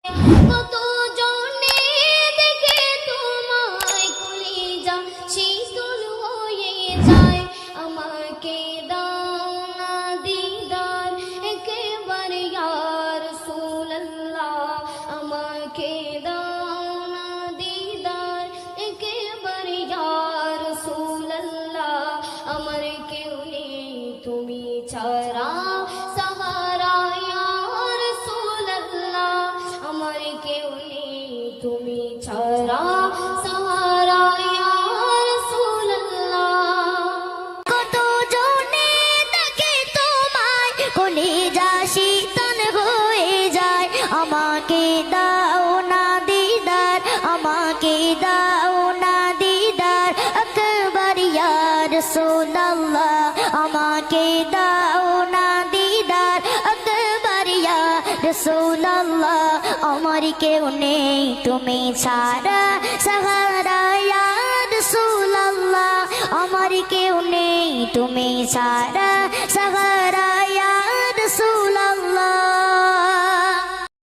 কত জনে দেখে তোমায় কলিজা শীতল হয়ে যায়, আমাকে দাও না দিদার একেবারে ইয়া রাসূলুল্লাহ, আমাকে দাও না দিদার একেবারে ইয়া রাসূলুল্লাহ। আমার কেউ নেই তুমি ছাড়া সাহারা ইয়া রাসূলুল্লাহ, আমার কেউ নেই তুমি ছাড়া সাহারা ইয়া রাসূলুল্লাহ। কত জনে দেখে তোমায় কলিজা শীতল হয়ে যায়, আমাকে দাও না দিদার, আমাকে দাও না দিদার আকবার ইয়া রাসূলুল্লাহ, আমাকে দাও না দিদার আকবার ইয়া রাসূলুল্লাহ। আমার কেউ নেই তুমি ছাড়া সাহারা ইয়া রাসূলুল্লাহ, আমার কেউ নেই তুমি ছাড়া সাহারা